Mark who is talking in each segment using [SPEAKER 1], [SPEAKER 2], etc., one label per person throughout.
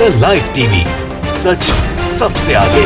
[SPEAKER 1] The live TV, सच सबसे आगे।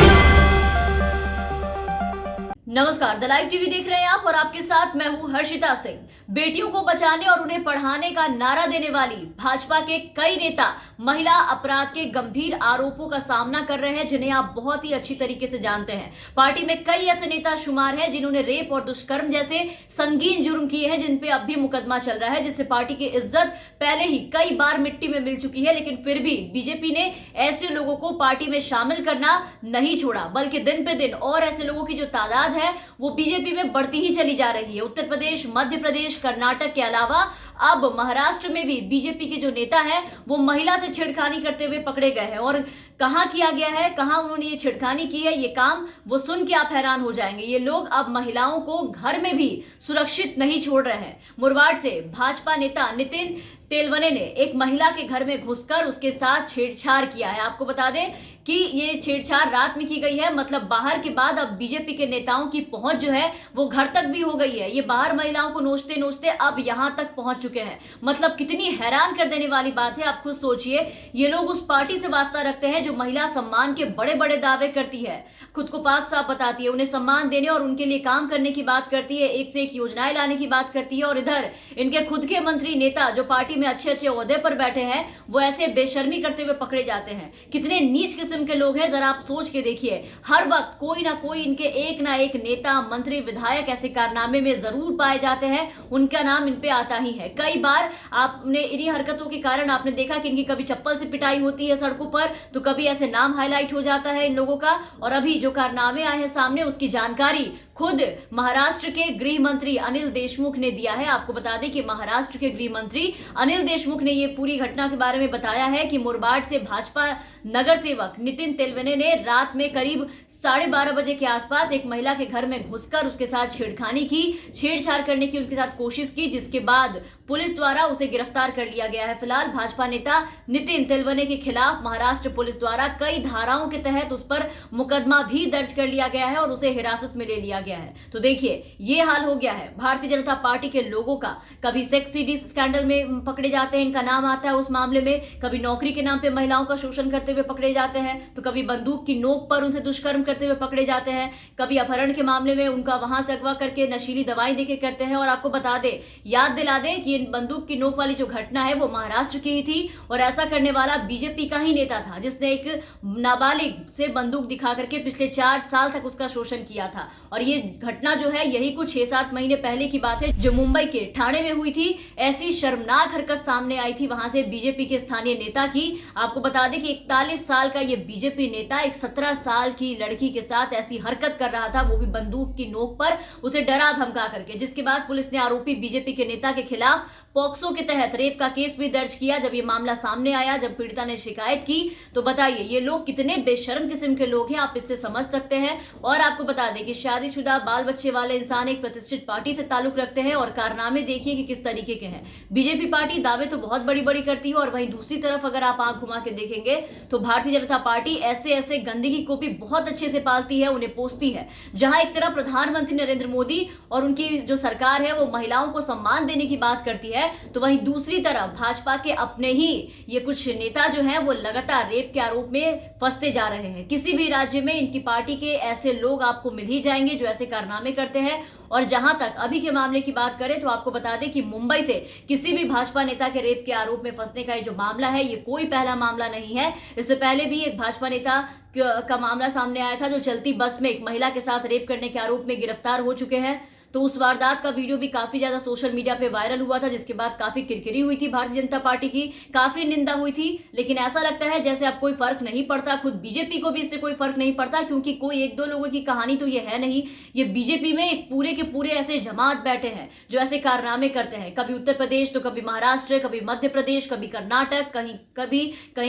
[SPEAKER 2] नमस्कार, द लाइव टीवी देख रहे हैं आप और आपके साथ मैं हूं हर्षिता सिंह। बेटियों को बचाने और उन्हें पढ़ाने का नारा देने वाली भाजपा के कई नेता महिला अपराध के गंभीर आरोपों का सामना कर रहे हैं, जिन्हें आप बहुत ही अच्छी तरीके से जानते हैं। पार्टी में कई ऐसे नेता शुमार हैं जिन्होंने रेप और दुष्कर्म जैसे संगीन जुर्म किए हैं, जिन पे अब भी मुकदमा चल रहा है, जिससे पार्टी की इज्जत पहले ही कई बार मिट्टी में मिल चुकी है। लेकिन फिर भी बीजेपी ने ऐसे लोगों को पार्टी में शामिल करना नहीं छोड़ा, बल्कि दिन पे दिन और ऐसे लोगों की जो तादाद है वो बीजेपी में बढ़ती ही चली जा रही है। उत्तर प्रदेश, मध्य प्रदेश, कर्नाटक के अलावा अब महाराष्ट्र में भी बीजेपी के जो नेता है वो महिला से छेड़खानी करते हुए पकड़े गए हैं। और कहां किया गया है, कहां उन्होंने ये छेड़खानी की है, ये काम वो सुन के आप हैरान हो जाएंगे। ये लोग अब महिलाओं को घर में भी सुरक्षित नहीं छोड़ रहे हैं। मुरबाड से भाजपा नेता नितिन तेलवने ने एक महिला के घर में घुसकर उसके साथ छेड़छाड़ किया है। आपको बता दें कि ये छेड़छाड़ रात में की गई है, मतलब बाहर के बाद अब बीजेपी के नेताओं की पहुंच जो है वो घर तक भी हो गई है। ये बाहर महिलाओं को नोचते नोचते अब यहां तक पहुंच चुके हैं। मतलब कितनी हैरान कर देने वाली बात है, आप खुद सोचिए। ये लोग उस पार्टी से वास्ता रखते हैं जो महिला सम्मान के बड़े बड़े दावे करती है, खुद को पाक साफ बताती है, उन्हें सम्मान देने और उनके लिए काम करने की बात करती है, एक से एक योजनाएं लाने की बात करती है। और इधर इनके खुद के मंत्री नेता जो पार्टी में अच्छे अच्छे ओहदे पर बैठे हैं वो ऐसे बेशर्मी करते हुए पकड़े जाते हैं। कितने नीच किस्म के लोग हैं, जरा आप सोच के देखिए। हर वक्त कोई ना कोई इनके एक ना एक नेता, मंत्री, विधायक ऐसे कारनामे में जरूर पाए जाते हैं, उनका नाम इन पे आता ही है। कई बार आपने इन्हीं हरकतों के कारण आपने देखा कि इनकी कभी चप्पल से पिटाई होती है सड़कों पर, तो कभी ऐसे नाम हाईलाइट हो जाता है इन लोगों का। और अभी जो कारनामे आए हैं सामने उसकी जानकारी खुद महाराष्ट्र के गृह मंत्री अनिल देशमुख ने दिया है। आपको बता दें कि महाराष्ट्र के गृह मंत्री अनिल देशमुख ने ये पूरी घटना के बारे में बताया है कि मुरबाड से भाजपा नगर सेवक नितिन तेलवने ने रात में करीब 12:30 बजे के आसपास एक महिला के घर में घुसकर उसके साथ छेड़खानी की, छेड़छाड़ करने की उनके साथ कोशिश की, जिसके बाद पुलिस द्वारा उसे गिरफ्तार कर लिया गया है। फिलहाल भाजपा नेता नितिन तेलवने के खिलाफ महाराष्ट्र पुलिस द्वारा कई धाराओं के तहत उस पर मुकदमा भी दर्ज कर लिया गया है और उसे हिरासत में ले लिया गया है। तो देखिए ये हाल हो गया है भारतीय जनता पार्टी के लोगों का। कभी सेक्स सीडी स्कैंडल में पकड़े जाते हैं, इनका नाम आता है उस मामले में, कभी नौकरी के नाम पे महिलाओं का शोषण करते हुए पकड़े जाते हैं, तो कभी बंदूक की नोक पर उनसे दुष्कर्म करते हुए पकड़े जाते हैं, कभी अपहरण के मामले में उनका वहां से अगवा करके नशीली दवाई देके करते हैं। और आपको बता दें, याद दिला दें कि बंदूक की नोक वाली जो घटना है वो महाराष्ट्र की ही थी और ऐसा करने वाला बीजेपी का ही नेता था, जिसने एक नाबालिग से बंदूक दिखा करके पिछले 4 साल तक उसका शोषण किया था। और ये घटना जो है यही कुछ 6-7 महीने पहले की बात है, जो मुंबई के ठाणे में हुई थी। ऐसी शर्मनाक हरकत सामने आई थी वहां से बीजेपी के स्थानीय नेता की। आपको बता दें कि 41 साल का ये बीजेपी नेता एक 17 साल की लड़की के साथ ऐसी हरकत कर रहा था, वो भी बंदूक की नोक पर, उसे डरा धमका करके, जिसके बाद पुलिस ने आरोपी बीजेपी के नेता के खिलाफ पॉक्सो के तहत रेप का केस भी दर्ज किया। जब ये मामला सामने आया, जब पीड़िता ने शिकायत की, तो बताइए ये लोग कितने बेशर्म किस्म के लोग हैं, आप इससे समझ सकते हैं। और आपको बता दें कि शादीशुदा बाल बच्चे वाले इंसान एक प्रतिष्ठित पार्टी से ताल्लुक रखते हैं और कारनामे देखिए कि किस तरीके के हैं। बीजेपी पार्टी दावे तो बहुत बड़ी बड़ी करती है और वहीं दूसरी तरफ अगर आप आंख घुमा के देखेंगे तो भारतीय जनता पार्टी ऐसे ऐसे गंदगी को भी बहुत अच्छे से पालती है, उन्हें पोसती है। जहां एक तरफ प्रधानमंत्री नरेंद्र मोदी और उनकी जो सरकार है वो महिलाओं को सम्मान देने की बात करती है, तो वहीं दूसरी तरफ भाजपा के अपने ही ये कुछ नेता जो हैं वो लगातार रेप के आरोप में फंसते जा रहे हैं। किसी भी राज्य में इनकी पार्टी के ऐसे लोग आपको मिल ही जाएंगे जो ऐसे कारनामे करते हैं। और जहां तक अभी के मामले की बात करें तो आपको बता दें कि मुंबई से किसी भी भाजपा नेता के रेप के आरोप में फंसने का ये जो मामला है ये कोई पहला मामला नहीं है। इससे पहले भी एक भाजपा नेता का मामला सामने आया था जो चलती बस में एक महिला के साथ रेप करने के आरोप में गिरफ्तार हो चुके हैं। तो उस वारदात का वीडियो भी काफी ज्यादा सोशल मीडिया पे वायरल हुआ था, जिसके बाद काफी किरकिरी हुई थी भारतीय जनता पार्टी की, काफी निंदा हुई थी। लेकिन ऐसा लगता है जैसे अब कोई फर्क नहीं पड़ता, खुद बीजेपी को भी इससे कोई फर्क नहीं पड़ता, क्योंकि कोई 1-2 लोगों की कहानी तो ये है नहीं। ये बीजेपी में एक पूरे के पूरे ऐसे जमात बैठे हैं जो ऐसे कारनामे करते हैं, कभी उत्तर प्रदेश तो कभी महाराष्ट्र, कभी मध्य प्रदेश, कभी कर्नाटक,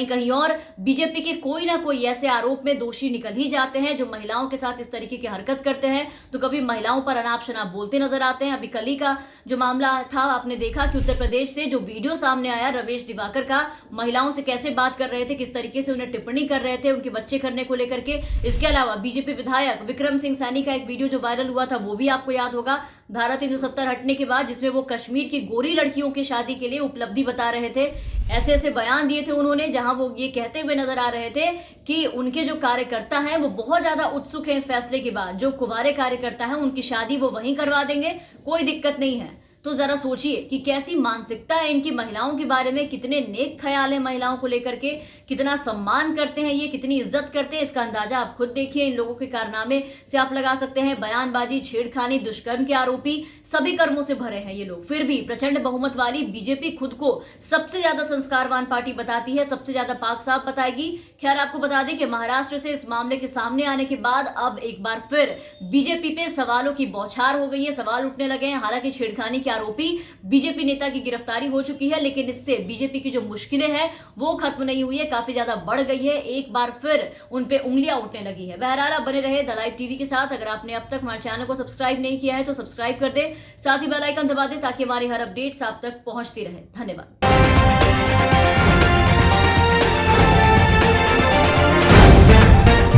[SPEAKER 2] कहीं और। बीजेपी के कोई ना कोई ऐसे आरोप में दोषी निकल ही जाते हैं जो महिलाओं के साथ इस तरीके की हरकत करते हैं, तो कभी महिलाओं पर अनाप शनाप बोलते नजर आते हैं। अभी कल ही का जो मामला था आपने देखा कि उत्तर प्रदेश से जो वीडियो सामने आया रमेश दिवाकर का, महिलाओं से कैसे बात कर रहे थे, किस तरीके से उन्हें टिप्पणी कर रहे थे उनके बच्चे करने को लेकर के। इसके अलावा बीजेपी विधायक विक्रम सिंह सैनी का एक वीडियो जो वायरल हुआ था वो भी आपको याद होगा। धारा 370 हटने के बाद, जिसमें वो कश्मीर की गोरी लड़कियों की शादी के लिए उपलब्धि बता रहे थे। ऐसे ऐसे बयान दिए थे उन्होंने, जहां वो ये कहते हुए नजर आ रहे थे कि उनके जो कार्यकर्ता हैं वो बहुत ज्यादा उत्सुक हैं इस फैसले के बाद। जो कुंवारे कार्यकर्ता हैं उनकी शादी वो वहीं करवा देंगे, कोई दिक्कत नहीं है। तो जरा सोचिए कि कैसी मानसिकता है इनकी महिलाओं के बारे में, कितने नेक ख्याल है महिलाओं को लेकर के, कितना सम्मान करते हैं ये, कितनी इज्जत करते हैं, इसका अंदाजा आप खुद देखिए। इन लोगों के कारनामे से आप लगा सकते हैं। बयानबाजी, छेड़खानी, दुष्कर्म के आरोपी, सभी कर्मों से भरे हैं ये लोग। फिर भी प्रचंड बहुमत वाली बीजेपी खुद को सबसे ज्यादा संस्कारवान पार्टी बताती है, सबसे ज्यादा पाक साफ बताएगी। खैर, आपको बता दें कि महाराष्ट्र से इस मामले के सामने आने के बाद अब एक बार फिर बीजेपी पे सवालों की बौछार हो गई है, सवाल उठने लगे हैं। हालांकि छेड़खानी आरोपी बीजेपी नेता की गिरफ्तारी हो चुकी है, लेकिन इससे बीजेपी की जो मुश्किलें हैं वो खत्म नहीं हुई है, काफी ज्यादा बढ़ गई है। एक बार फिर उन पे उंगलियां उठने लगी है। बहरहाल, आप बने रहे द लाइव टीवी के साथ। अगर आपने अब तक हमारे चैनल को सब्सक्राइब नहीं किया है तो सब्सक्राइब कर दे, साथ ही बेल आइकन दबा दे ताकि हमारी हर अपडेट्स आप तक पहुंचती रहे। धन्यवाद।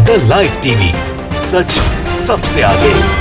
[SPEAKER 1] द लाइव टीवी, सच सबसे आगे।